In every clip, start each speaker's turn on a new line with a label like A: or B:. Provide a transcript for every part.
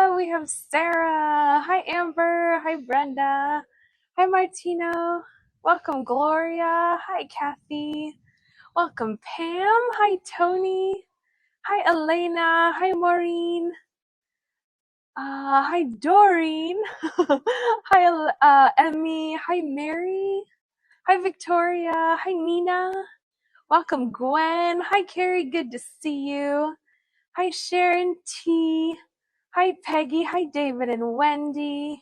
A: hello, we have Sarah. Hi, Amber. Hi, Brenda. Hi, Martino. Welcome, Gloria. Hi, Kathy. Welcome, Pam. Hi, Tony. Hi, Elena. Hi, Maureen. Hi, Doreen. Hi, Emmy. Hi, Mary. Hi, Victoria. Hi, Nina. Welcome, Gwen. Hi, Carrie. Good to see you. Hi, Sharon T. Hi, Peggy. Hi, David and Wendy.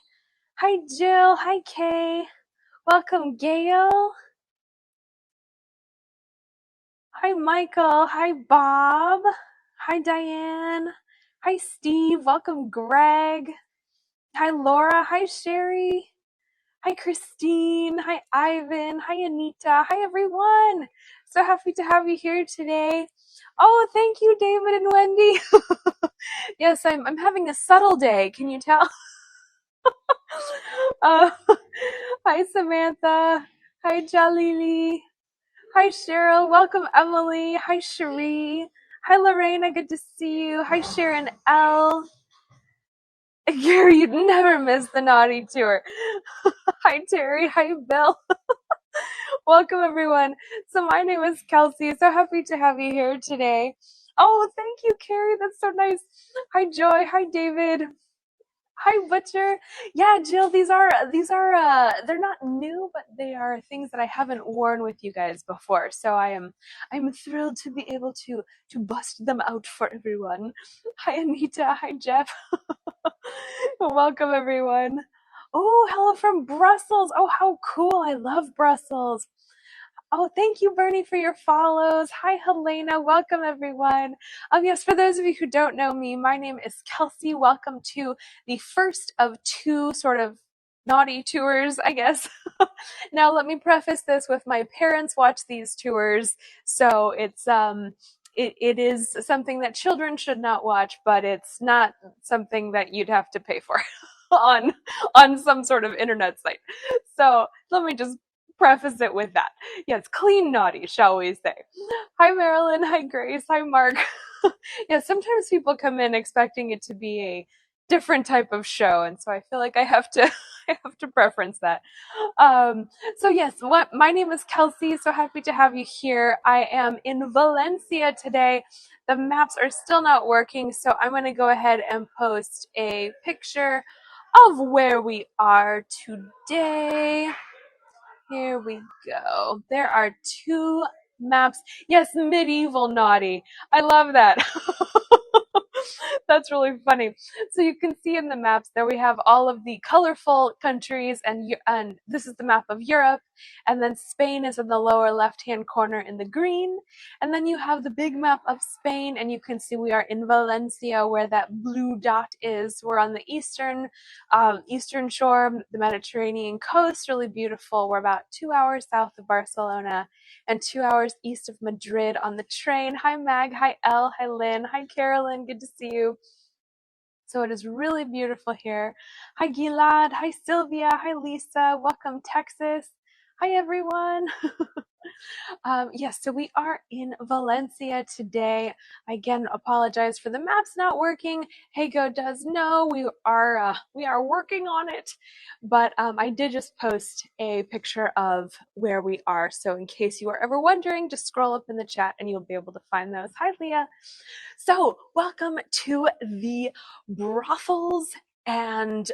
A: Hi, Jill. Hi, Kay. Welcome, Gail. Hi, Michael. Hi, Bob. Hi, Diane. Hi, Steve. Welcome, Greg. Hi, Laura. Hi, Sherry. Hi, Christine. Hi, Ivan. Hi, Anita. Hi, everyone. So happy to have you here today. Oh, thank you, David and Wendy. Yes, I'm having a subtle day. Can you tell? Uh, hi, Samantha. Hi, Jalili. Hi, Cheryl. Welcome, Emily. Hi, Cherie. Hi, Lorena. Good to see you. Hi, Sharon L. Gary, you'd never miss the naughty tour. Hi, Terry. Hi, Bill. Welcome, everyone. So my name is Kelsey. So happy to have you here today. Oh, thank you, Carrie. That's so nice. Hi, Joy. Hi, David. Hi, Butcher. Yeah, Jill, these are they're not new, but they are things that I haven't worn with you guys before. So I'm thrilled to be able to bust them out for everyone. Hi, Anita. Hi, Jeff. Welcome, everyone. Oh, hello from Brussels. Oh, how cool. I love Brussels. Oh, thank you, Bernie, for your follows. Hi, Helena. Welcome, everyone. Yes, for those of you who don't know me, my name is Kelsey. Welcome to the first of two sort of naughty tours, I guess. Now, let me preface this with my parents watch these tours, so it is something that children should not watch, but it's not something that you'd have to pay for on on some sort of internet site. So let me just preface it with that. Yes, clean naughty, shall we say. Hi, Marilyn. Hi, Grace. Hi, Mark. Yeah, sometimes people come in expecting it to be a different type of show, and so I feel like I have to I have to preference that. Um, so yes, what my name is Kelsey. So happy to have you here. I am in Valencia today. The maps are still not working, so I'm going to go ahead and post a picture of where we are today. Here we go. There are two maps. Yes, medieval naughty. I love that. That's really funny. So you can see in the maps there we have all of the colorful countries, and this is the map of Europe, and then Spain is in the lower left-hand corner in the green, and then you have the big map of Spain, and you can see we are in Valencia where that blue dot is. We're on the eastern shore, the Mediterranean coast, really beautiful. We're about 2 hours south of Barcelona and 2 hours east of Madrid on the train. Hi, Mag. Hi, Elle. Hi, Lynn. Hi, Carolyn. Good to see you. So it is really beautiful here. Hi, Gilad. Hi, Sylvia. Hi, Lisa. Welcome, Texas. Hi, everyone. Yes, so we are in Valencia today. I again apologize for the maps not working. Hago does know we are working on it, but I did just post a picture of where we are. So in case you are ever wondering, just scroll up in the chat and you'll be able to find those. Hi, Leah. So welcome to the brothels and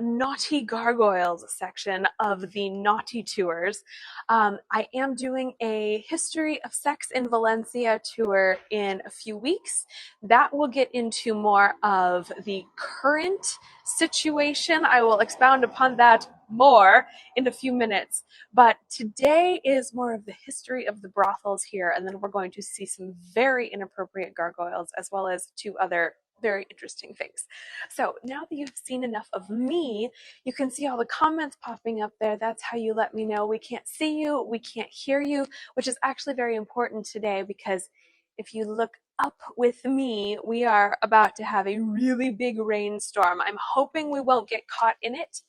A: naughty gargoyles section of the naughty tours. I am doing a history of sex in Valencia tour in a few weeks. That will get into more of the current situation. I will expound upon that more in a few minutes. But today is more of the history of the brothels here, and then we're going to see some very inappropriate gargoyles as well as two other very interesting things. So now that you've seen enough of me, you can see all the comments popping up there. That's how you let me know we can't see you, we can't hear you, which is actually very important today because if you look up with me, we are about to have a really big rainstorm. I'm hoping we won't get caught in it,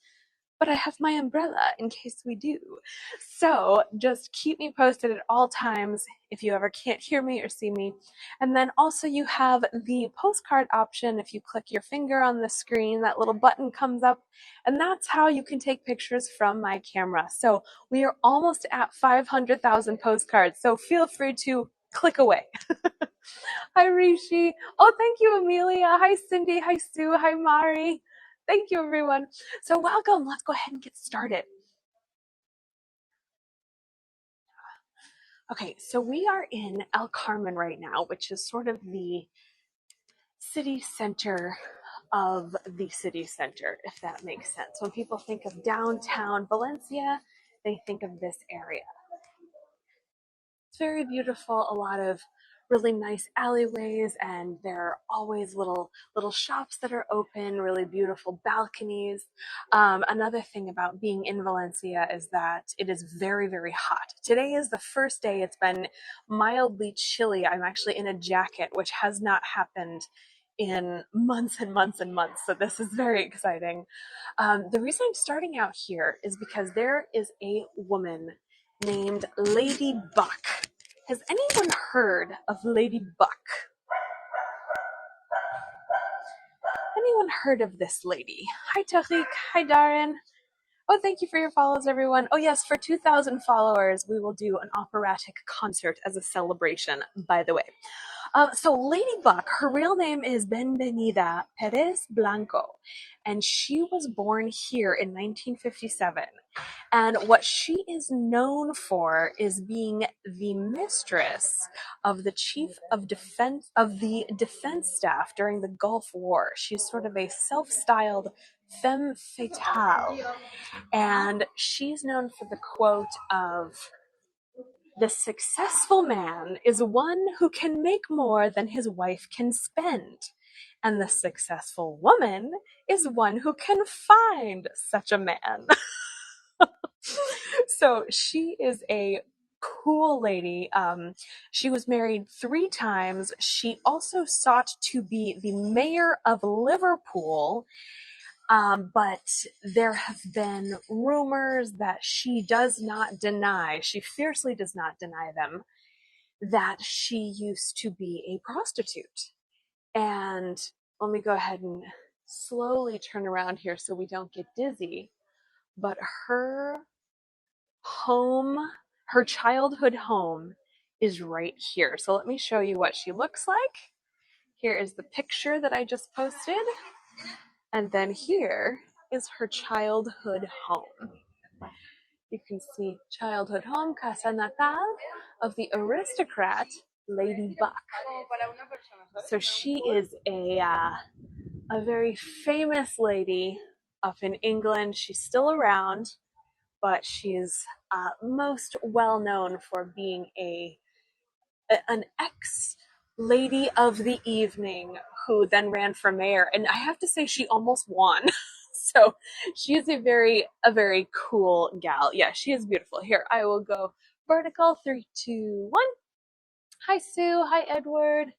A: but I have my umbrella in case we do. So just keep me posted at all times if you ever can't hear me or see me. And then also you have the postcard option. If you click your finger on the screen, that little button comes up, and that's how you can take pictures from my camera. So we are almost at 500,000 postcards. So feel free to click away. Hi, Rishi. Oh, thank you, Amelia. Hi, Cindy. Hi, Sue. Hi, Mari. Thank you, everyone. So welcome. Let's go ahead and get started. Okay, so we are in El Carmen right now, which is sort of the city center of the city center, if that makes sense. When people think of downtown Valencia, they think of this area. It's very beautiful, a lot of really nice alleyways, and there are always little shops that are open, really beautiful balconies. Another thing about being in Valencia is that it is very, very hot. Today is the first day it's been mildly chilly. I'm actually in a jacket, which has not happened in months and months and months, so this is very exciting. The reason I'm starting out here is because there is a woman named Lady Buck. Has anyone heard of Lady Buck? Anyone heard of this lady? Hi, Tariq. Hi, Darren. Oh, thank you for your follows, everyone. Oh, yes, for 2,000 followers, we will do an operatic concert as a celebration, by the way. So Lady Buck, her real name is Benvenida Perez Blanco, and she was born here in 1957. And what she is known for is being the mistress of the chief of defense of the defense staff during the Gulf War. She's sort of a self-styled femme fatale, and she's known for the quote of, "The successful man is one who can make more than his wife can spend, and the successful woman is one who can find such a man." So she is a cool lady. She was married 3 times. She also sought to be the mayor of Liverpool, but there have been rumors that she does not deny, she fiercely does not deny them, that she used to be a prostitute. And let me go ahead and slowly turn around here so we don't get dizzy. But her home, her childhood home, is right here. So let me show you what she looks like. Here is the picture that I just posted. And then here is her childhood home. You can see childhood home, Casa Natal of the aristocrat Lady Buck. So she is a very famous lady up in England. She's still around, but she's most well known for being an ex lady of the evening who then ran for mayor, and I have to say she almost won. So she is a very cool gal. Yeah, she is beautiful. Here, I will go vertical. 3, 2, 1. Hi, Sue. Hi, Edward.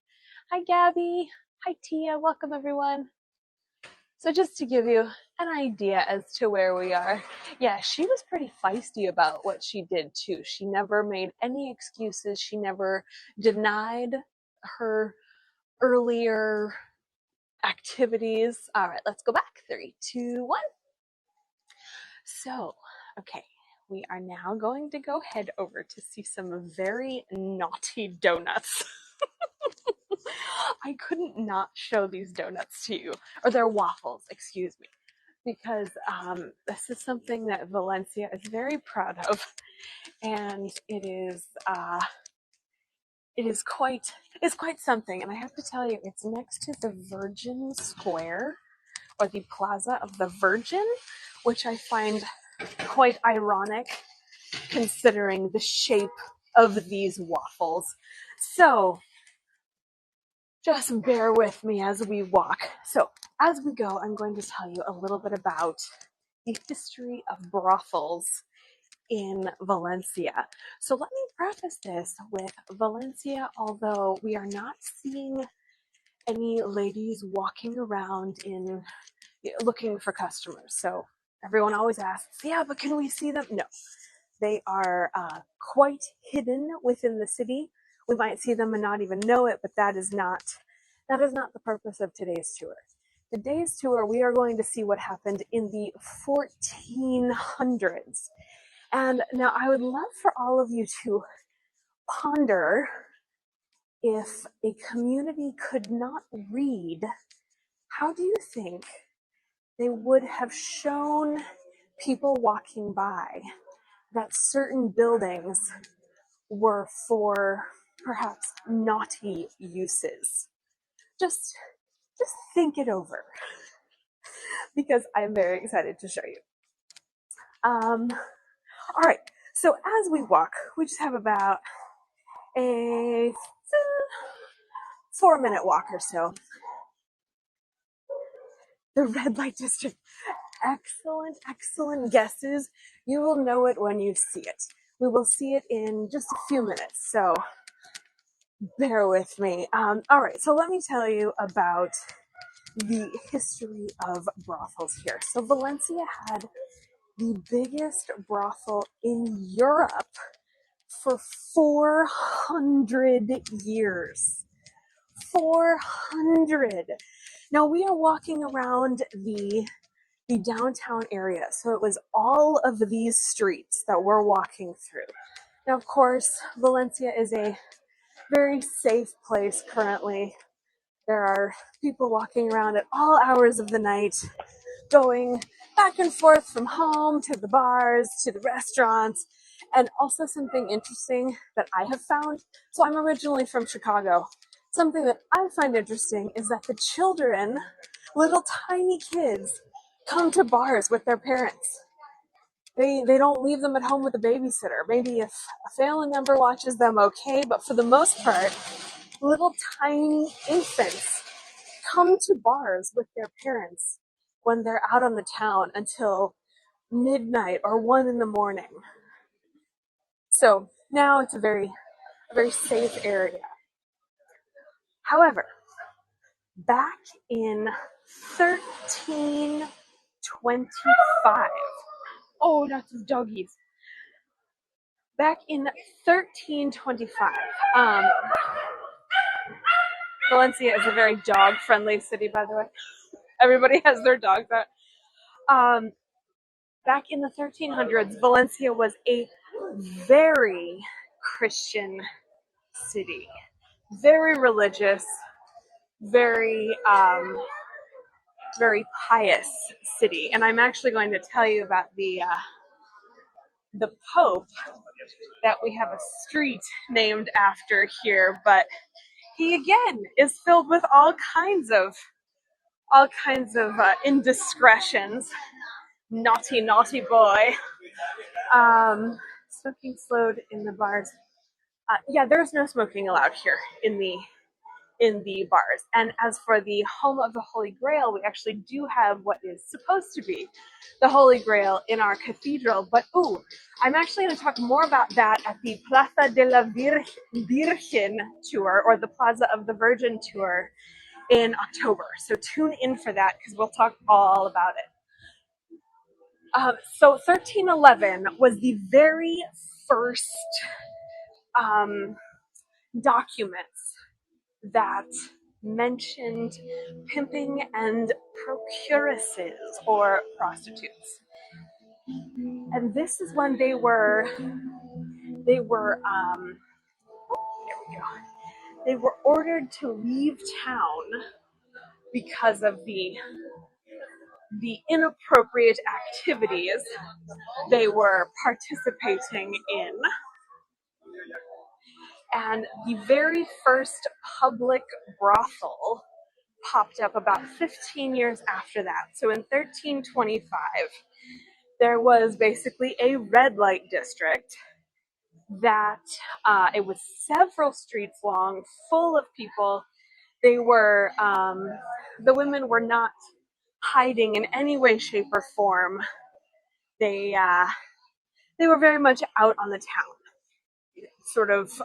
A: Hi, Gabby. Hi, Tia. Welcome, everyone. So just to give you an idea as to where we are, yeah, she was pretty feisty about what she did too. She never made any excuses. She never denied her earlier activities. All right, let's go back. 3, 2, 1. So, okay, we are now going to go head over to see some very naughty donuts. I couldn't not show these donuts to you, or they're waffles, excuse me, because this is something that Valencia is very proud of, and it's quite something. And I have to tell you, it's next to the Virgin Square, or the Plaza of the Virgin, which I find quite ironic considering the shape of these waffles. So just bear with me as we walk. So as we go, I'm going to tell you a little bit about the history of brothels in Valencia. So let me preface this with Valencia, although we are not seeing any ladies walking around in looking for customers. So Everyone always asks, yeah, but can we see them? No, they are quite hidden within the city. We might see them and not even know it, but that is not the purpose of today's tour. Today's tour, we are going to see what happened in the 1400s. And now I would love for all of you to ponder, if a community could not read, how do you think they would have shown people walking by that certain buildings were for perhaps naughty uses? Just think it over, because I'm very excited to show you. All right, so as we walk, we just have about a 4-minute walk or so. The red light district. Excellent guesses. You will know it when you see it. We will see it in just a few minutes, so bear with me. All right, so let me tell you about the history of brothels here. So Valencia had the biggest brothel in Europe for 400 years. 400. Now we are walking around the downtown area. So it was all of these streets that we're walking through. Now, of course, Valencia is a very safe place currently. There are people walking around at all hours of the night, going back and forth from home to the bars, to the restaurants. And also something interesting that I have found. So I'm originally from Chicago. Something that I find interesting is that the children, little tiny kids, come to bars with their parents. They don't leave them at home with a babysitter. Maybe if a family member watches them, okay, but for the most part, little tiny infants come to bars with their parents when they're out on the town until midnight or 1 a.m. So now it's a very safe area. However, back in 1325, oh, that's the doggies. Back in 1325, Valencia is a very dog-friendly city, by the way. Everybody has their dogs out. Back in the 1300s, Valencia was a very Christian city, very religious, very pious city. And I'm actually going to tell you about the Pope that we have a street named after here, but he again is filled with all kinds of indiscretions. Naughty boy. Smoking slowed in the bars. Yeah, there's no smoking allowed here in the bars. And as for the home of the Holy Grail, we actually do have what is supposed to be the Holy Grail in our cathedral. But I'm actually going to talk more about that at the Plaza de la Virgen tour, or the Plaza of the Virgin tour, in October. So tune in for that, because we'll talk all about it. So 1311 was the very first documents that mentioned pimping and procuresses, or prostitutes. And this is when they were ordered to leave town because of the inappropriate activities they were participating in. And the very first public brothel popped up about 15 years after that. So in 1325, there was basically a red light district that it was several streets long, full of people. They were, the women were not hiding in any way, shape, or form. They were very much out on the town, sort of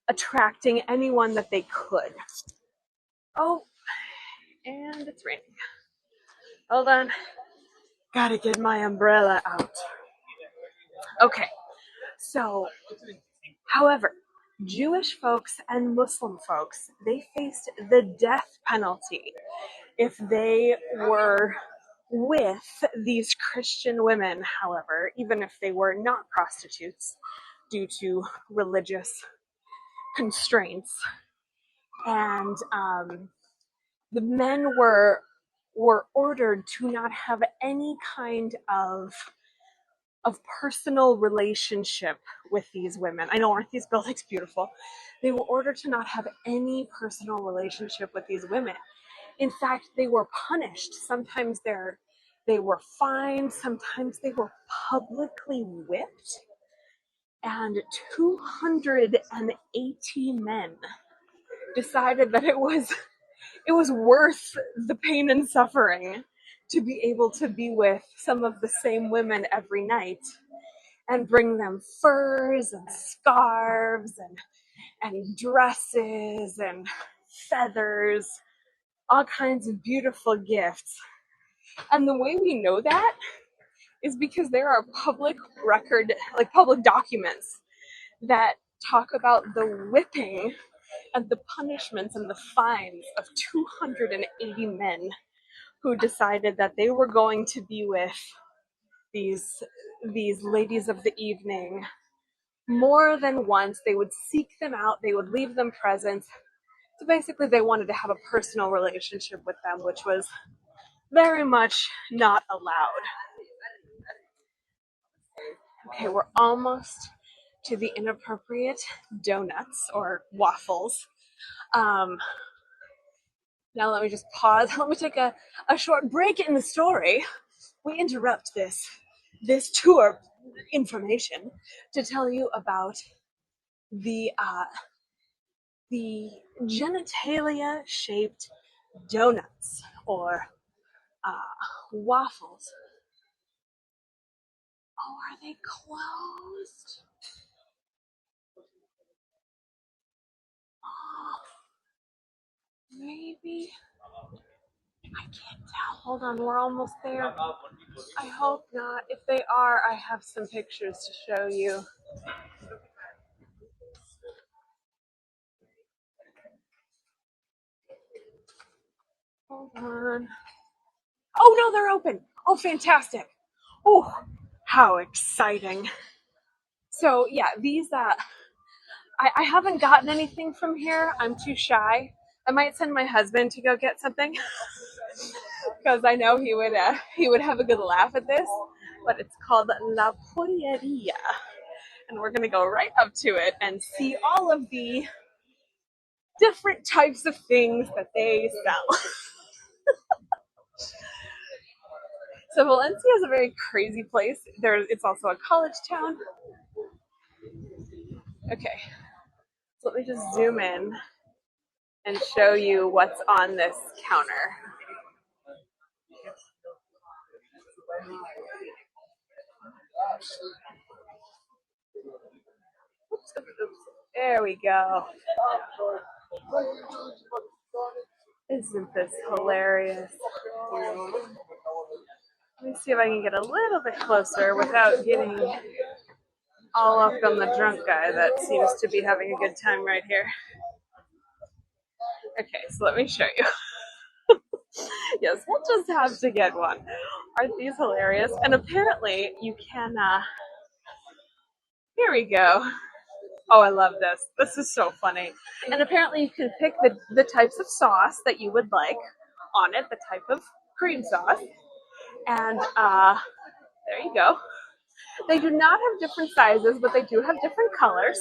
A: attracting anyone that they could. Oh, and it's raining. Hold on. Gotta get my umbrella out. Okay, so, however, Jewish folks and Muslim folks, they faced the death penalty if they were with these Christian women, however, even if they were not prostitutes due to religious constraints. And the men were ordered to not have any kind of personal relationship with these women. I know, aren't these buildings beautiful? They were ordered to not have any personal relationship with these women. In fact, they were punished. Sometimes they were fined. Sometimes they were publicly whipped. And 280 men decided that it was worth the pain and suffering to be able to be with some of the same women every night and bring them furs and scarves and dresses and feathers, all kinds of beautiful gifts. And the way we know that is because there are public record, like public documents that talk about the whipping and the punishments and the fines of 280 men who decided that they were going to be with these ladies of the evening more than once. They would seek them out, they would leave them presents. So basically they wanted to have a personal relationship with them, which was very much not allowed. Okay, we're almost to the inappropriate donuts or waffles. Now let me just pause. Let me take a short break in the story. We interrupt this tour information to tell you about the genitalia shaped donuts or waffles. Oh, are they closed? Oh, maybe. I can't tell. Hold on, we're almost there. I hope not. If they are, I have some pictures to show you. Hold on. Oh no, they're open. Oh, fantastic. Oh, how exciting. So yeah, these I haven't gotten anything from here. I'm too shy. I might send my husband to go get something because I know he would have a good laugh at this. But it's called La Polleria, and we're gonna go right up to it and see all of the different types of things that they sell. So Valencia is a very crazy place. It's also a college town. Okay, so let me just zoom in and show you what's on this counter. Oops, oops, oops. There we go. Isn't this hilarious? Let me see if I can get a little bit closer without getting all up on the drunk guy that seems to be having a good time right here. Okay, so let me show you. Yes, we'll just have to get one. Aren't these hilarious? And apparently you can, here we go. Oh, I love this. This is so funny. And apparently you can pick the types of sauce that you would like on it, the type of cream sauce. And there you go. They do not have different sizes, but they do have different colors.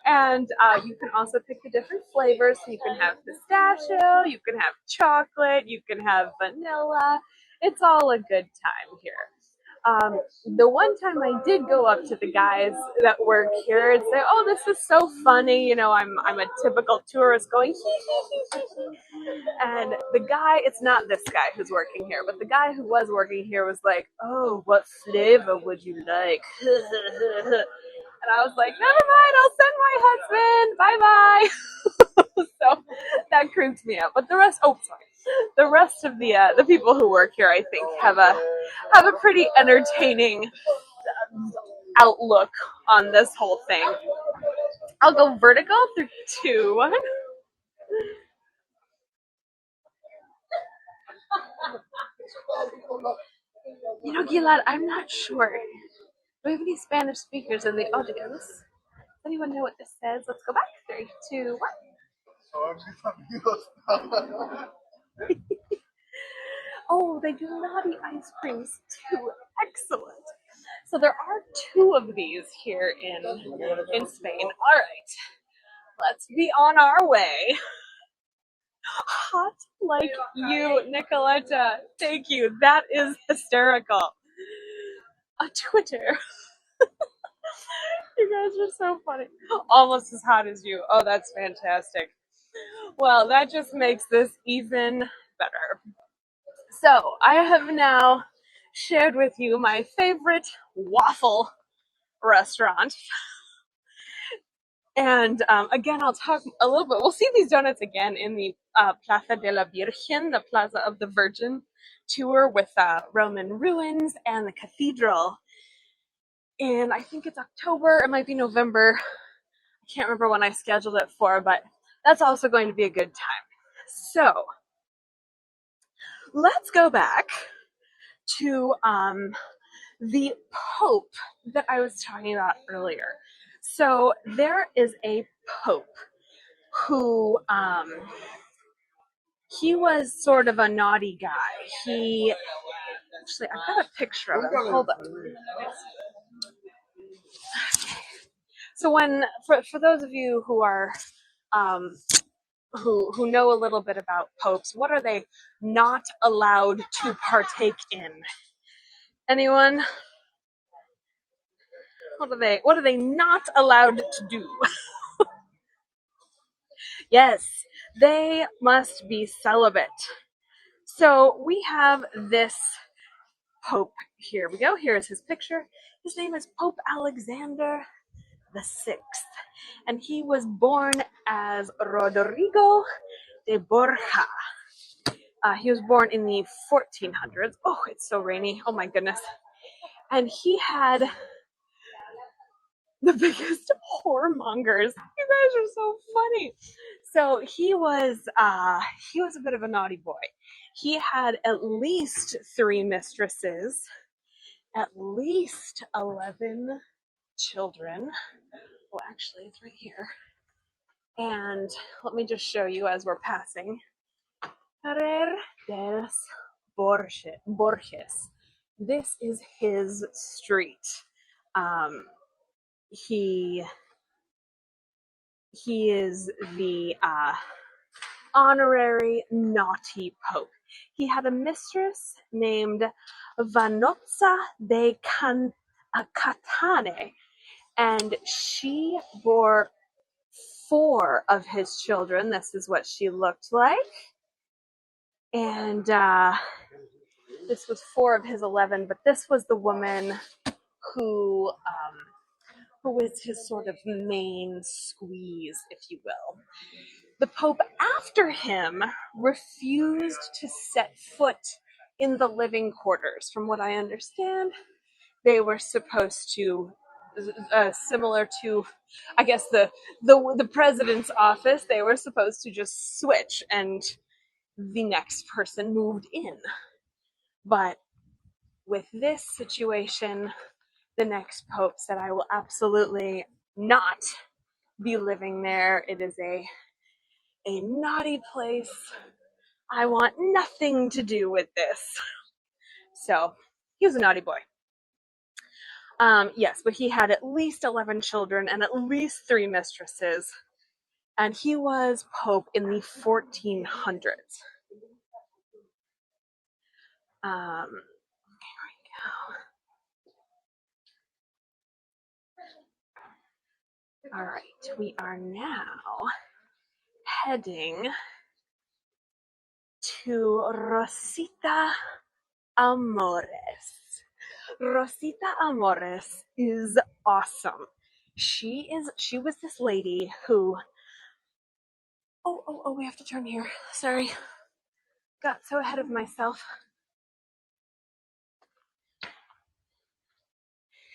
A: And you can also pick the different flavors. So you can have pistachio, you can have chocolate, you can have vanilla. It's all a good time here. The one time I did go up to the guys that work here and say, "Oh, this is so funny. You know, I'm a typical tourist going hee hee hee hee." And the guy, it's not this guy who's working here, but the guy who was working here was like, "Oh, what flavor would you like?" And I was like, "Never mind, I'll send my husband. Bye bye." So that creeped me out. But the rest, oh, sorry. the rest of the people who work here, I think, have a pretty entertaining outlook on this whole thing. I'll go vertical. 3, 2, 1. You know, Gilad, I'm not sure. Do we have any Spanish speakers in the audience? Does anyone know what this says? Let's go back. 3, 2, 1. Oh, they do naughty ice creams too. Excellent. So there are 2 of these here in Spain. All right, let's be on our way. Hot like you, Nicoletta. Thank you. That is hysterical. A Twitter. You guys are so funny. Almost as hot as you. Oh, that's fantastic. Well, that just makes this even better. So I have now shared with you my favorite waffle restaurant. And again, I'll talk a little bit. We'll see these donuts again in the Plaza de la Virgen, the Plaza of the Virgin tour with Roman ruins and the cathedral. And I think it's October, it might be November. I can't remember when I scheduled it for, but that's also going to be a good time. So let's go back to the Pope that I was talking about earlier. So there is a Pope who he was sort of a naughty guy. He actually, I've got a picture of him. Hold up. So when for those of you who are who know a little bit about popes, what are they not allowed to partake in? Anyone? What are they not allowed to do? Yes, they must be celibate. So we have this Pope. Here we go. Here is his picture. His name is Pope Alexander VI, and he was born as Rodrigo de Borja. He was born in the 1400s. Oh, it's so rainy. Oh my goodness. And he had the biggest whoremongers. You guys are so funny. So he was a bit of a naughty boy. He had at least 3 mistresses, at least 11 children. Well, actually, it's right here. And let me just show you as we're passing. Carrer dels Borges. This is his street. He is the honorary naughty pope. He had a mistress named Vanozza de Catane, and she bore 4 of his children. This is what she looked like. And this was 4 of his 11, but this was the woman who was his sort of main squeeze, if you will. The Pope after him refused to set foot in the living quarters. From what I understand, they were supposed to, similar to, I guess, the president's office, they were supposed to just switch and the next person moved in. But with this situation, the next pope said, I will absolutely not be living there. It is a naughty place. I want nothing to do with this. So he was a naughty boy. Yes, but he had at least 11 children and at least 3 mistresses. And he was pope in the 1400s. Here we go. All right, we are now heading to Rosita Amores. Rosita Amores is awesome. She was this lady who, oh, we have to turn here. Sorry. got so ahead of myself.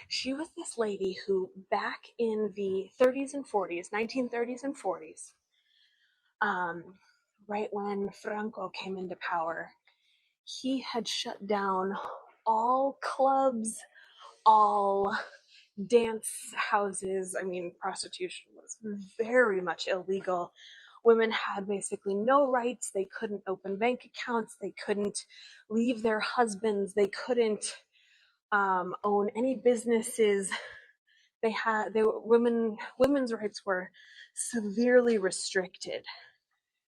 A: She was this lady who, back in the 30s and 40s, 1930s and 40s, um, right when Franco came into power, he had shut down all clubs, all dance houses. I mean, prostitution was very much illegal. Women had basically no rights. They couldn't open bank accounts. They couldn't leave their husbands. They couldn't own any businesses. Women's rights were severely restricted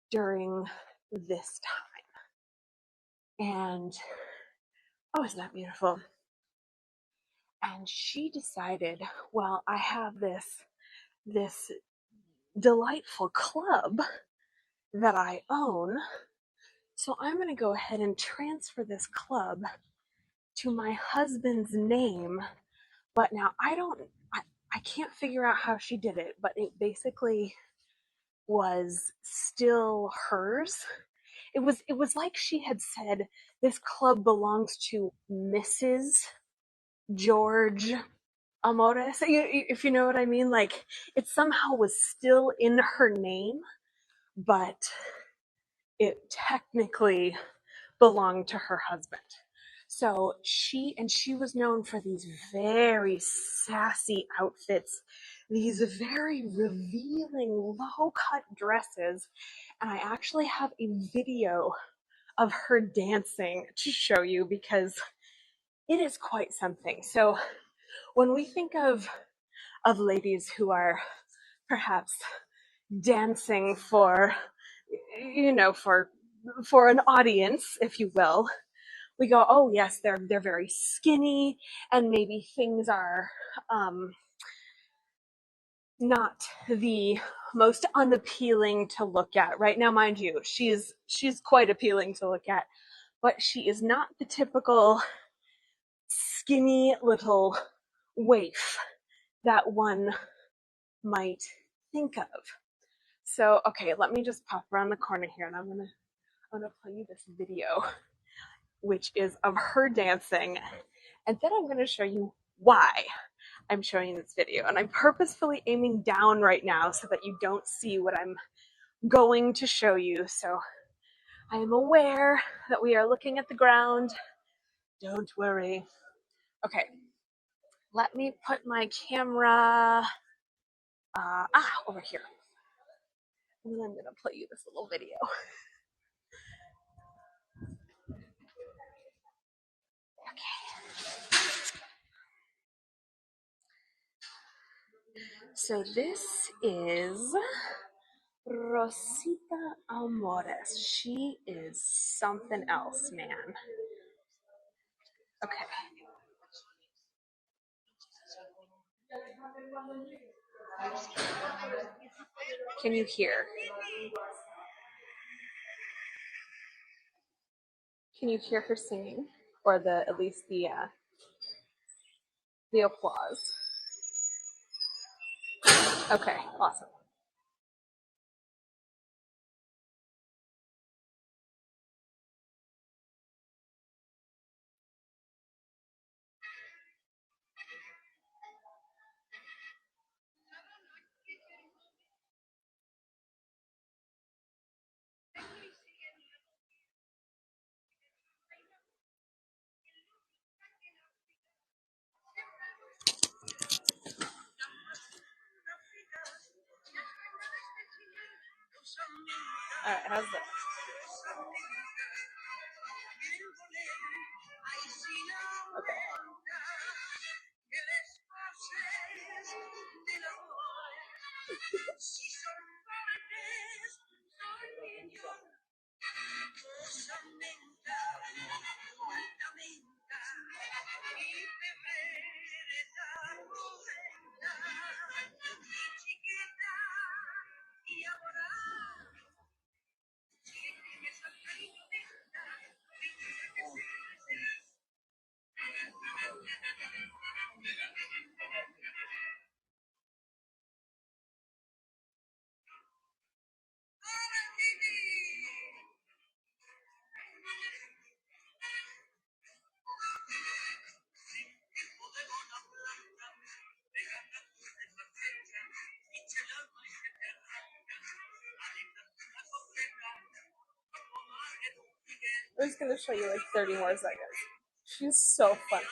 A: during this time. And oh, isn't that beautiful? And she decided, well, I have this delightful club that I own, so I'm going to go ahead and transfer this club to my husband's name. But now I can't figure out how she did it, but it basically was still hers. It was like she had said, this club belongs to Mrs. George Amores, if you know what I mean. Like, it somehow was still in her name, but it technically belonged to her husband. So she was known for these very sassy outfits, these very revealing low-cut dresses, and I actually have a video of her dancing to show you because it is quite something. So when we think of ladies who are perhaps dancing for, for an audience, if you will, we go, oh yes, they're very skinny, and maybe things are not the most unappealing to look at. Right now, mind you, she's quite appealing to look at, but she is not the typical skinny little waif that one might think of. So, okay, let me just pop around the corner here, and I'm gonna play you this video, which is of her dancing, and then I'm gonna show you why I'm showing this video. And I'm purposefully aiming down right now so that you don't see what I'm going to show you. So I am aware that we are looking at the ground. Don't worry. Okay, let me put my camera over here. And then I'm gonna play you this little video. So this is Rosita Amores. She is something else, man. Okay. Can you hear? Can you hear her singing, or at least the applause? Okay, awesome. All right, how's that? Okay. I'm just gonna show you like 30 more seconds. She's so funny.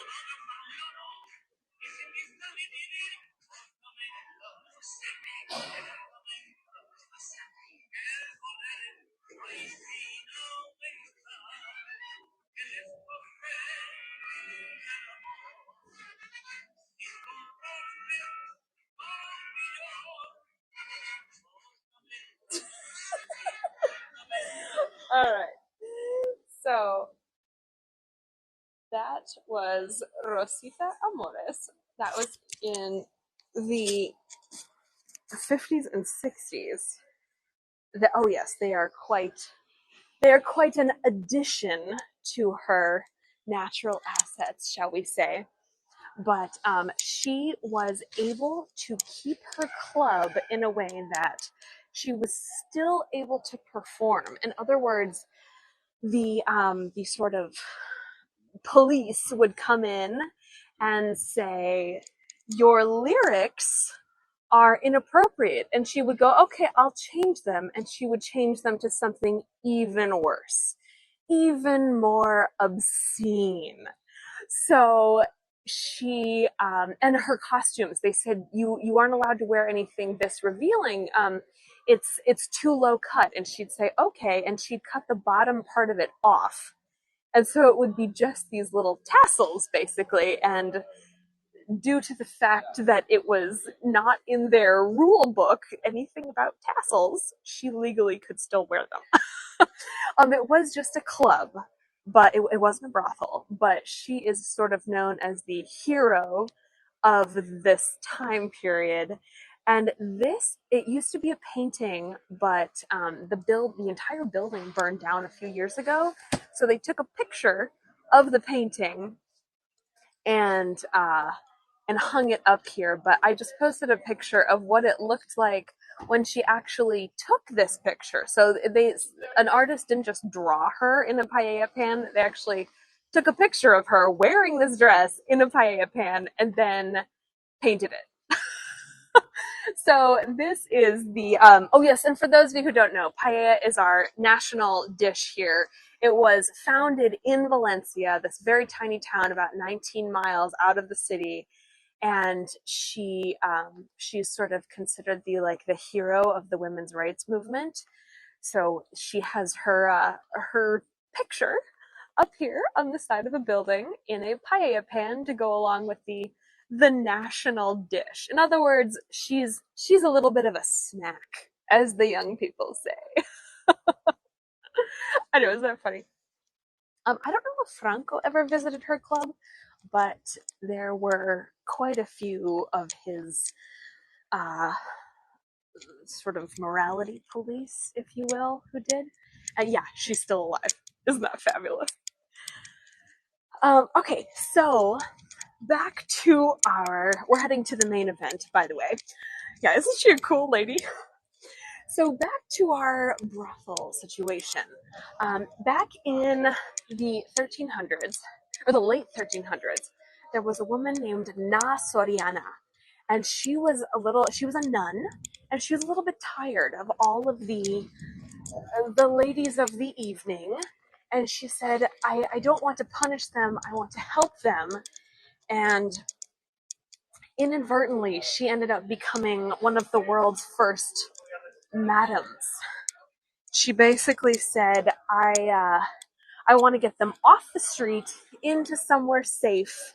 A: All right. So that was Rosita Amores. That was in the 50s and 60s. Oh yes, they are quite an addition to her natural assets, shall we say. But she was able to keep her club in a way that she was still able to perform. In other words, the sort of police would come in and say, your lyrics are inappropriate. And she would go, okay, I'll change them. And she would change them to something even worse, even more obscene. So and her costumes, they said, you aren't allowed to wear anything this revealing. It's too low cut. And she'd say, okay. And she'd cut the bottom part of it off. And so it would be just these little tassels, basically. And due to the fact that it was not in their rule book anything about tassels, she legally could still wear them. It was just a club, but it wasn't a brothel. But she is sort of known as the hero of this time period. And it used to be a painting, but the entire building burned down a few years ago. So they took a picture of the painting and hung it up here. But I just posted a picture of what it looked like when she actually took this picture. So an artist didn't just draw her in a paella pan. They actually took a picture of her wearing this dress in a paella pan and then painted it. So this is oh yes, and for those of you who don't know, paella is our national dish here. It was founded in Valencia, this very tiny town about 19 miles out of the city. And she's sort of considered the hero of the women's rights movement. So she has her picture up here on the side of a building in a paella pan to go along with the national dish. In other words, she's a little bit of a snack, as the young people say. I know, isn't that funny? I don't know if Franco ever visited her club, but there were quite a few of his sort of morality police, if you will, who did. And yeah, she's still alive. Isn't that fabulous? Okay, so back to we're heading to the main event, by the way. Yeah, isn't she a cool lady? So back to our brothel situation. Back in the 1300s, or the late 1300s, there was a woman named Na Soriana, and she was a nun, and she was a little bit tired of all of the ladies of the evening, and she said, I don't want to punish them, I want to help them. And inadvertently, she ended up becoming one of the world's first madams. She basically said, I want to get them off the street into somewhere safe.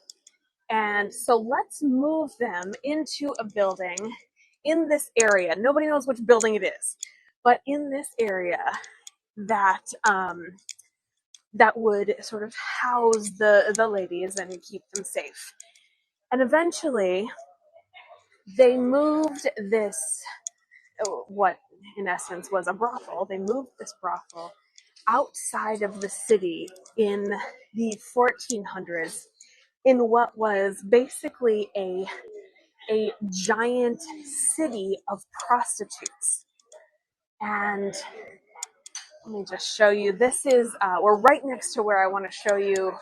A: And so let's move them into a building in this area. Nobody knows which building it is, but in this area that that would sort of house the ladies and keep them safe. And eventually, they moved this, what in essence was a brothel. They moved this brothel outside of the city in the 1400s in what was basically a giant city of prostitutes. And let me just show you. This is, we're right next to where I want to show you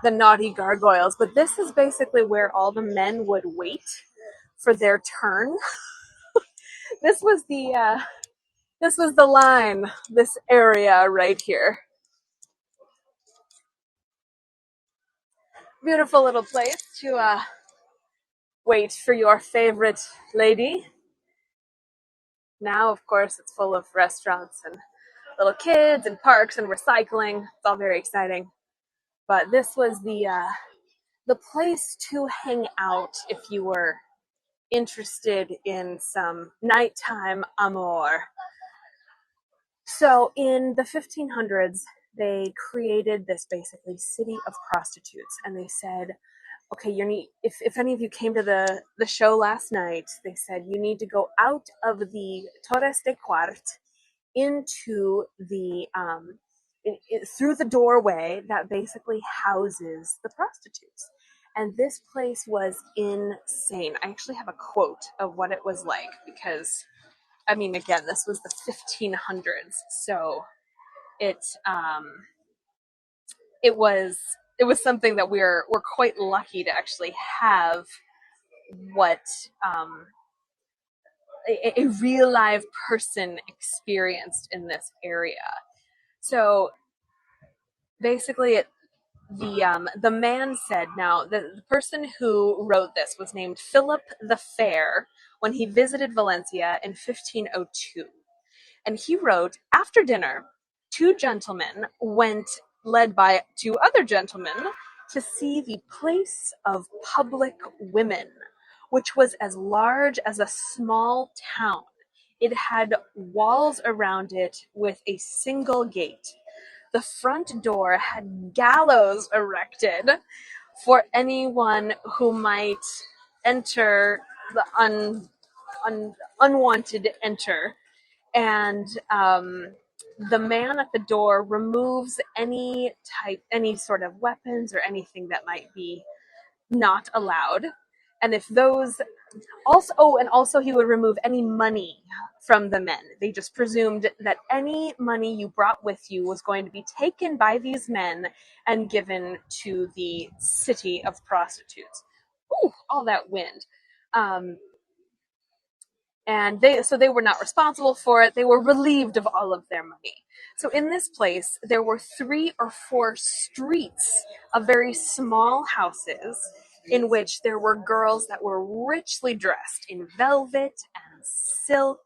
A: the naughty gargoyles, but this is basically where all the men would wait for their turn. This was the line, this area right here. Beautiful little place to wait for your favorite lady. Now, of course, it's full of restaurants and little kids and parks and recycling. It's all very exciting. But this was the place to hang out if you were interested in some nighttime amour. So in the 1500s, they created this basically city of prostitutes, and they said, okay, if any of you came to the show last night, they said you need to go out of the Torres de Quart into the through the doorway that basically houses the prostitutes. And this place was insane. I actually have a quote of what it was like because, I mean, again, this was the 1500s, so it it was it was something that we're quite lucky to actually have what a real live person experienced in this area. So basically, the man said, now the person who wrote this was named Philip the Fair when he visited Valencia in 1502. And he wrote, after dinner, two gentlemen went, led by two other gentlemen, to see the place of public women, which was as large as a small town. It had walls around it with a single gate. The front door had gallows erected for anyone who might enter the unwanted enter. And the man at the door removes any sort of weapons or anything that might be not allowed. And if those also he would remove any money from the men. They just presumed that any money you brought with you was going to be taken by these men and given to the city of prostitutes. Ooh, all that wind. And they were not responsible for it. They were relieved of all of their money. So in this place, there were 3 or 4 streets of very small houses in which there were girls that were richly dressed in velvet and silk,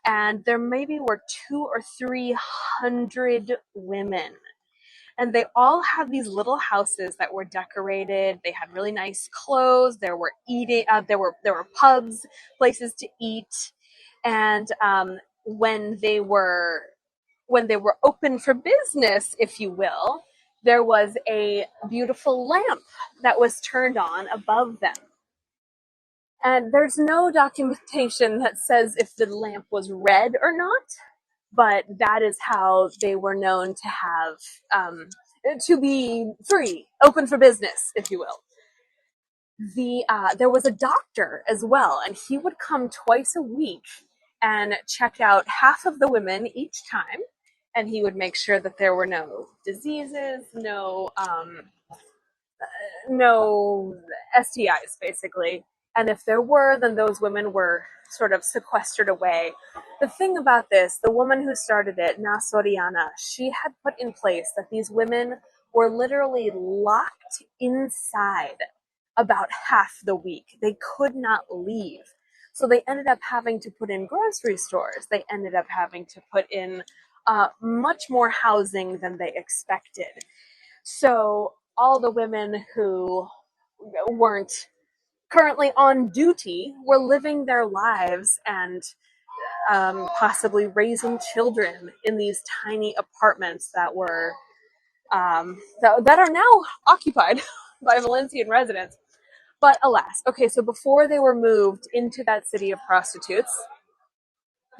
A: and there maybe were 200 or 300 women. And they all had these little houses that were decorated. They had really nice clothes. There were pubs, places to eat, and when they were open for business, if you will, there was a beautiful lamp that was turned on above them. And there's no documentation that says if the lamp was red or not, but that is how they were known to have, to be free, open for business, if you will. There was a doctor as well, and he would come twice a week and check out half of the women each time, and he would make sure that there were no diseases, no STIs, basically. And if there were, then those women were sort of sequestered away. The thing about this, the woman who started it, Na Soriana, she had put in place that these women were literally locked inside about half the week. They could not leave. So they ended up having to put in grocery stores. They ended up having to put in much more housing than they expected. So all the women who weren't currently on duty were living their lives and possibly raising children in these tiny apartments that were that are now occupied by Valencian residents. But alas, okay, so before they were moved into that city of prostitutes,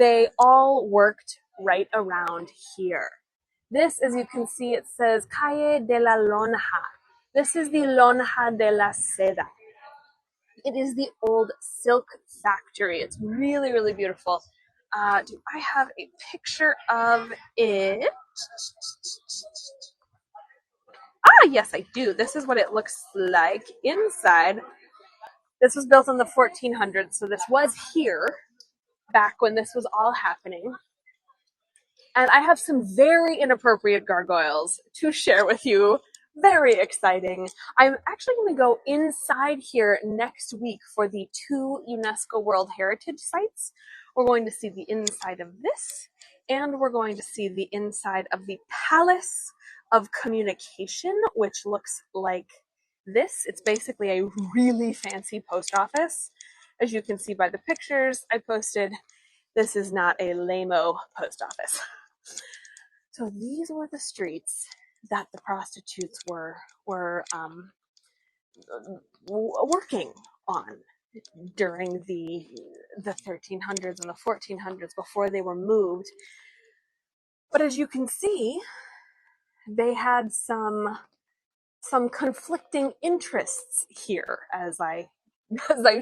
A: they all worked right around here. This, as you can see, it says Calle de la Lonja. This is the Lonja de la Seda. It is the old silk factory. It's really, really beautiful. Do I have a picture of it? Ah, yes, I do. This is what it looks like inside. This was built in the 1400s, so this was here back when this was all happening. And I have some very inappropriate gargoyles to share with you Very exciting. I'm actually going to go inside here next week for the 2 UNESCO World Heritage Sites. We're going to see the inside of this, and we're going to see the inside of the Palace of Communication, which looks like this. It's basically a really fancy post office. As you can see by the pictures I posted, this is not a lame-o post office. So these were the streets that the prostitutes were working on during the 1300s and the 1400s before they were moved. But as you can see, they had some conflicting interests here as I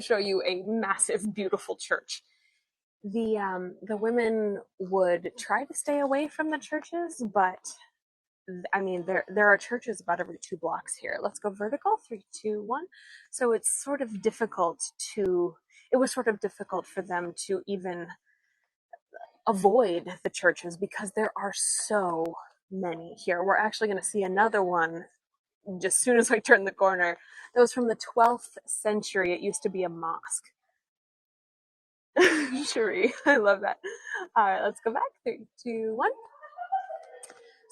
A: show you a massive, beautiful church. The women would try to stay away from the churches, but I mean, there are churches about every 2 blocks here. Let's go vertical. 3, 2, 1. So it was sort of difficult for them to even avoid the churches because there are so many here. We're actually going to see another one just as soon as I turn the corner. That was from the 12th century. It used to be a mosque. Cherie, I love that. All right, let's go back. 3, 2, 1.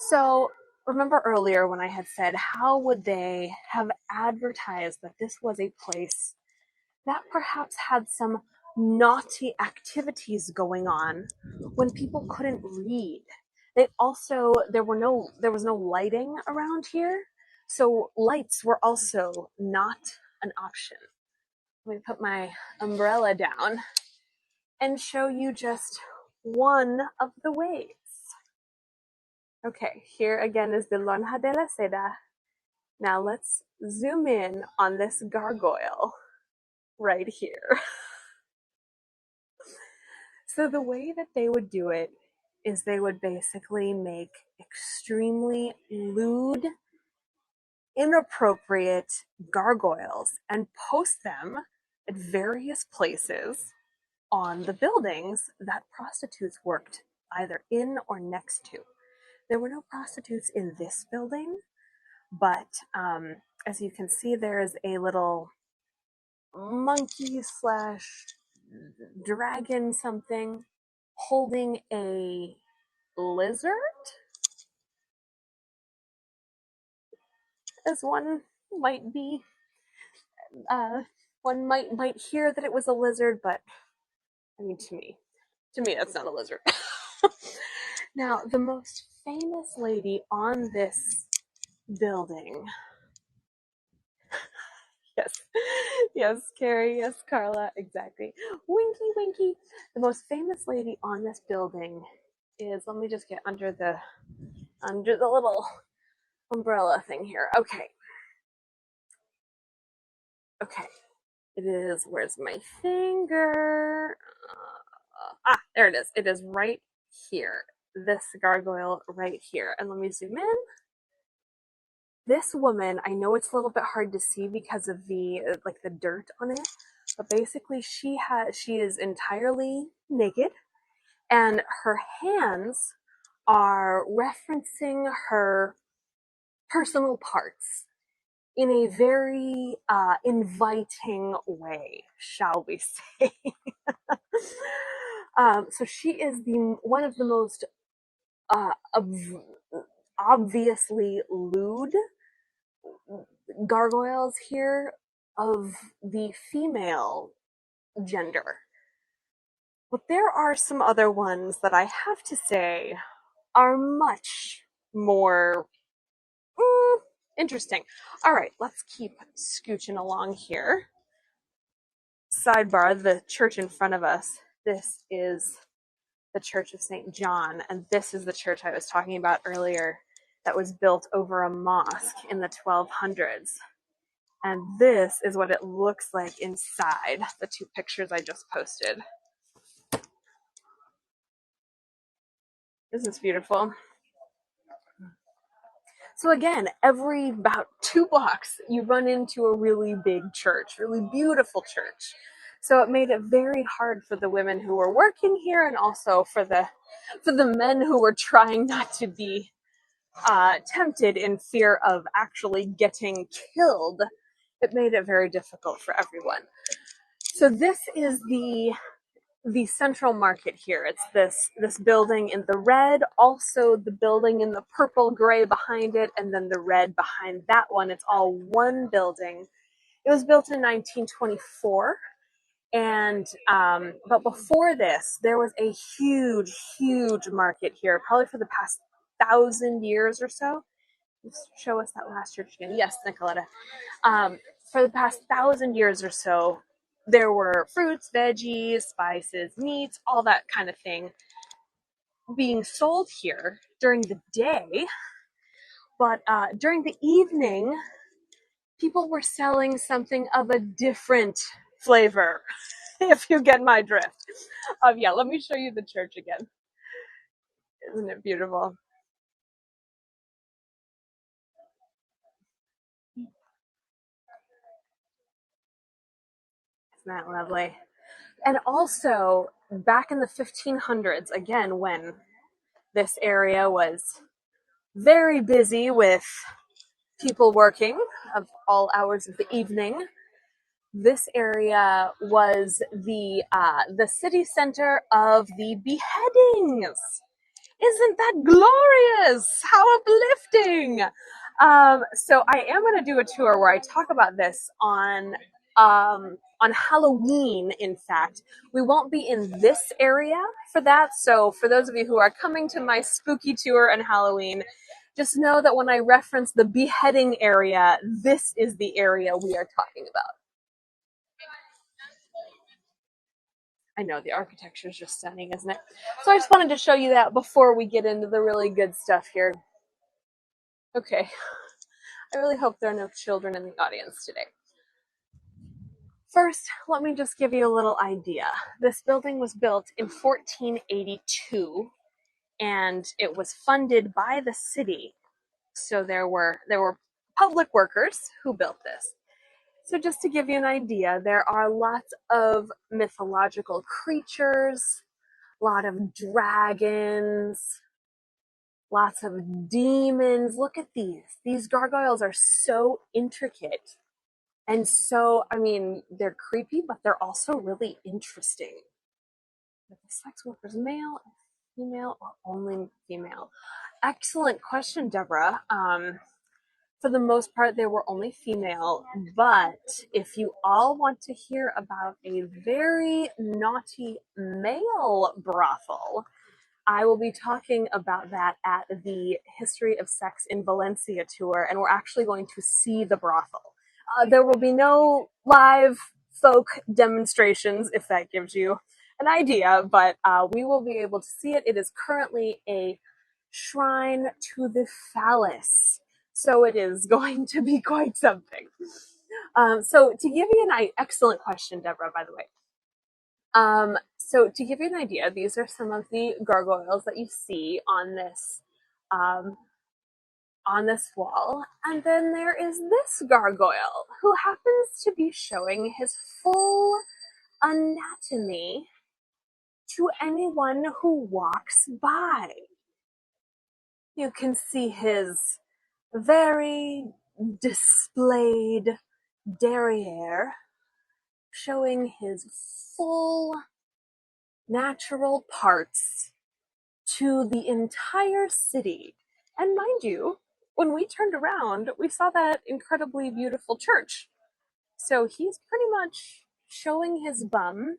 A: So remember earlier when I had said, how would they have advertised that this was a place that perhaps had some naughty activities going on when people couldn't read? There was no lighting around here, so lights were also not an option. Let me put my umbrella down and show you just one of the ways. Okay, here again is the Lonja de la Seda. Now let's zoom in on this gargoyle right here. So the way that they would do it is they would basically make extremely lewd, inappropriate gargoyles and post them at various places on the buildings that prostitutes worked either in or next to. There were no prostitutes in this building, but as you can see, there is a little monkey slash dragon something holding a lizard, as one might be. One might hear that it was a lizard, but I mean, to me, that's not a lizard. Now, the most famous lady on this building. Yes, Carrie, yes, Carla, exactly. Winky, winky. The most famous lady on this building is, let me just get under the little umbrella thing here. Okay. It is, where's my finger? There it is. It is right here. This gargoyle right here. And let me zoom in. This woman, I know it's a little bit hard to see because of the dirt on it, but basically she is entirely naked, and her hands are referencing her personal parts in a very inviting way, shall we say. So she is one of the most obviously lewd gargoyles here of the female gender. But there are some other ones that I have to say are much more interesting. All right, let's keep scooching along here. Sidebar, the church in front of us, this is the Church of St. John, and this is the church I was talking about earlier that was built over a mosque in the 1200s. And this is what it looks like inside, the 2 pictures I just posted. Isn't this beautiful? So again, every about 2 blocks, you run into a really big church, really beautiful church. So it made it very hard for the women who were working here, and also for the men who were trying not to be tempted in fear of actually getting killed, it made it very difficult for everyone. So this is the central market here. It's this building in the red, also the building in the purple gray behind it, and then the red behind that one. It's all one building. It was built in 1924, and but before this, there was a huge market here, probably for the past 1,000 years or so. Just show us that last church again. Yes, Nicoletta. For the past 1,000 years or so, there were fruits, veggies, spices, meats, all that kind of thing being sold here during the day. But during the evening, people were selling something of a different flavor, if you get my drift. Yeah, let me show you the church again. Isn't it beautiful? Isn't that lovely? And also, back in the 1500s, again, when this area was very busy with people working of all hours of the evening, this area was the city center of the beheadings. Isn't that glorious? How uplifting! So I am going to do a tour where I talk about this on Halloween. In fact, we won't be in this area for that. So for those of you who are coming to my spooky tour on Halloween, just know that when I reference the beheading area, this is the area we are talking about. I know the architecture is just stunning, isn't it? So I just wanted to show you that before we get into the really good stuff here. Okay, I really hope there are no children in the audience today. First, let me just give you a little idea. This building was built in 1482, and it was funded by the city. So there were public workers who built this. So just to give you an idea, there are lots of mythological creatures, a lot of dragons, lots of demons. Look at these. These gargoyles are so intricate. And so, I mean, they're creepy, but they're also really interesting. Are the sex workers male, female, or only female? Excellent question, Deborah. For the most part, they were only female, but if you all want to hear about a very naughty male brothel, I will be talking about that at the History of Sex in Valencia tour, and we're actually going to see the brothel. There will be no live folk demonstrations, if that gives you an idea, but we will be able to see it. It is currently a shrine to the phallus, so it is going to be quite something. So to give you an excellent question, Deborah, by the way. So to give you an idea, these are some of the gargoyles that you see um, on this wall. And then there is this gargoyle who happens to be showing his full anatomy to anyone who walks by. You can see his very displayed derriere showing his full natural parts to the entire city. And mind you, when we turned around, we saw that incredibly beautiful church. So he's pretty much showing his bum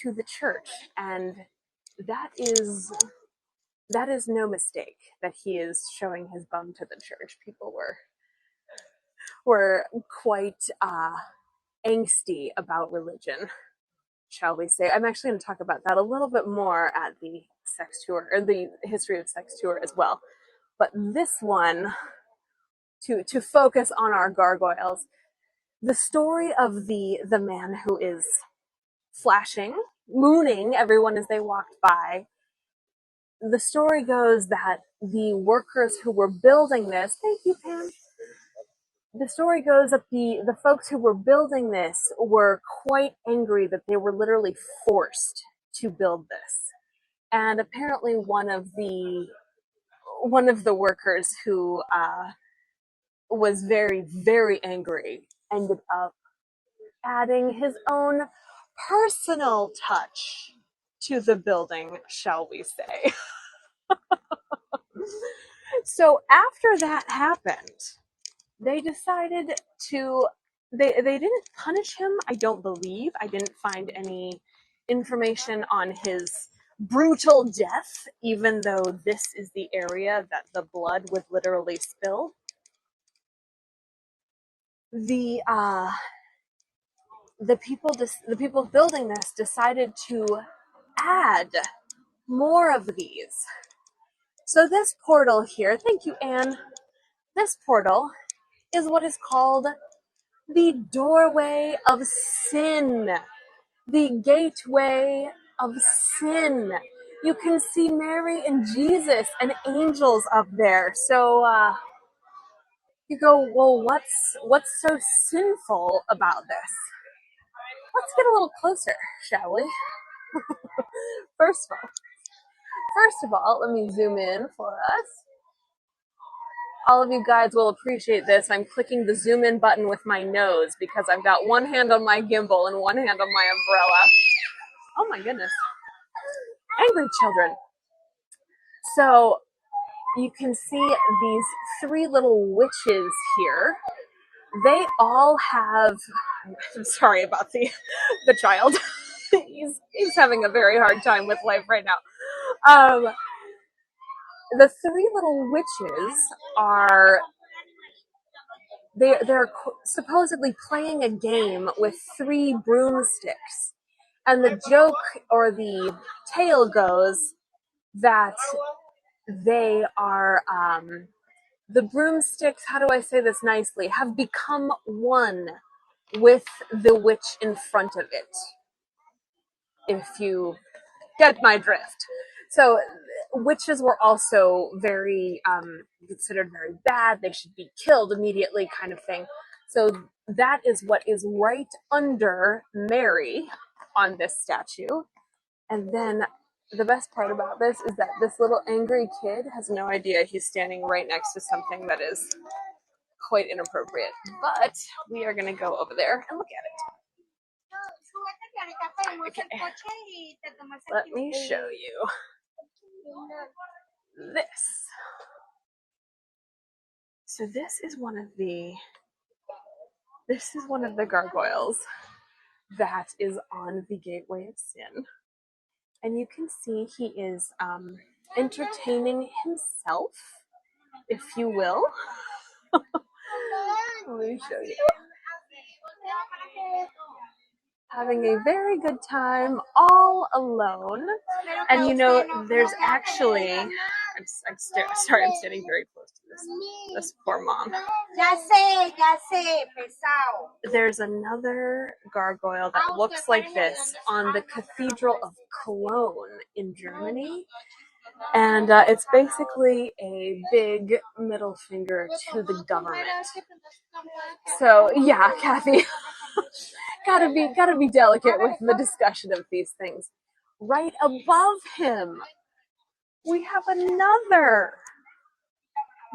A: to the church, and that is no mistake that he is showing his bum to the church. People were quite angsty about religion, shall we say. I'm actually going to talk about that a little bit more at the sex tour, or the History of Sex tour as well. But this one, to focus on our gargoyles, the story of the man who is flashing, mooning everyone as they walked by. The story goes that the workers who were building this, thank you, Pam. The story goes that the folks who were building this were quite angry that they were literally forced to build this. And apparently one of the one of the workers who was very, very angry ended up adding his own personal touch to the building, shall we say. So after that happened, they decided to, they didn't punish him, I don't believe. I didn't find any information on his brutal death, even though this is the area that the blood would literally spill. The people building this decided to add more of these. So this portal here, thank you, Anne. This portal is what is called the doorway of sin, the gateway of sin. You can see Mary and Jesus and angels up there. So you go, well, what's so sinful about this? Let's get a little closer, shall we? First of all, let me zoom in for us. All of you guys will appreciate this. I'm clicking the zoom in button with my nose because I've got one hand on my gimbal and one hand on my umbrella. Oh my goodness. Angry children. So you can see these three little witches here. They all have, I'm sorry about the child. he's having a very hard time with life right now. The three little witches are, they're supposedly playing a game with three broomsticks. And the joke or the tale goes that they are, the broomsticks, how do I say this nicely, have become one with the witch in front of it, if you get my drift. So witches were also very considered very bad. They should be killed immediately, kind of thing. So that is what is right under Mary on this statue. And then the best part about this is that this little angry kid has no idea he's standing right next to something that is quite inappropriate. But we are going to go over there and look at it. Okay. Let me show you this. So this is one of the gargoyles that is on the gateway of sin. And you can see he is entertaining himself, if you will. Let me show you. Having a very good time all alone. And you know, there's actually, I'm standing very close to this poor mom. There's another gargoyle that looks like this on the Cathedral of Cologne in Germany. And it's basically a big middle finger to the government. So yeah, Kathy, gotta be delicate with the discussion of these things. Right above him, we have another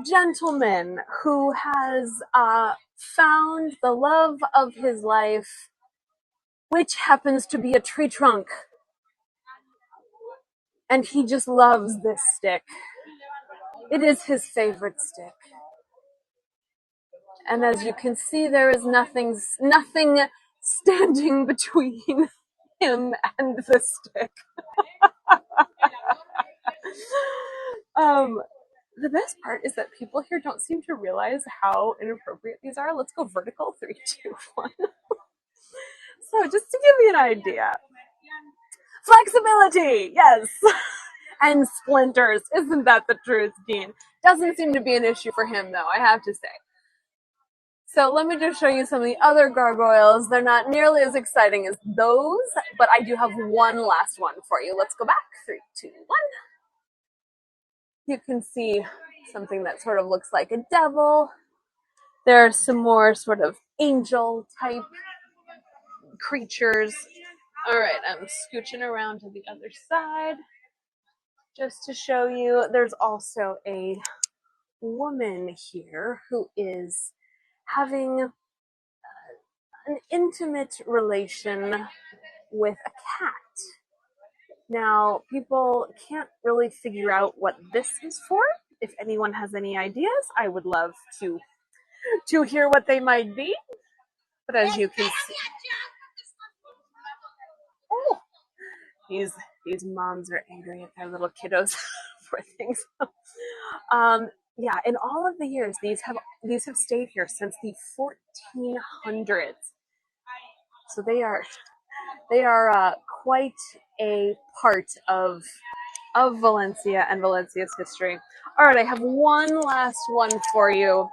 A: gentleman who has found the love of his life, which happens to be a tree trunk. And he just loves this stick. It is his favorite stick. And as you can see, there is nothing standing between him and the stick. The best part is that people here don't seem to realize how inappropriate these are. Let's go vertical. 3, 2, 1. So just to give you an idea. Flexibility, yes. And splinters. Isn't that the truth, Dean? Doesn't seem to be an issue for him, though, I have to say. So let me just show you some of the other gargoyles. They're not nearly as exciting as those, but I do have one last one for you. Let's go back. 3, 2, 1. You can see something that sort of looks like a devil. There are some more sort of angel type creatures. All right, I'm scooching around to the other side. just to show you. There's also a woman here who is having an intimate relation with a cat. Now, people can't really figure out what this is for. If anyone has any ideas, I would love to hear what they might be. But as you can see, oh, these moms are angry at their little kiddos for things. Yeah, in all of the years, these have stayed here since the 1400s. So they are quite a part of Valencia and Valencia's history. All right, I have one last one for you.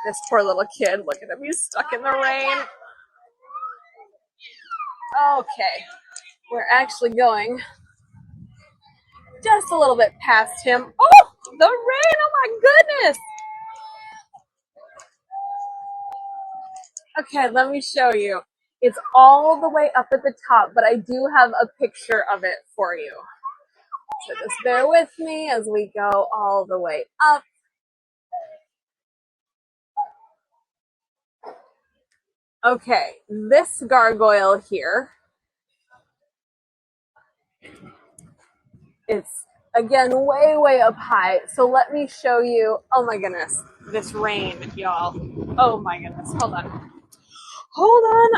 A: This poor little kid, look at him, he's stuck in the rain. Okay, we're actually going just a little bit past him. Oh, the rain, oh my goodness. Okay, let me show you. It's all the way up at the top, but I do have a picture of it for you. So just bear with me as we go all the way up. Okay, this gargoyle here, it's again way, way up high. So let me show you. Oh my goodness, this rain, y'all. Oh my goodness, hold on.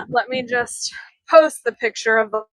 A: Let me just post the picture of the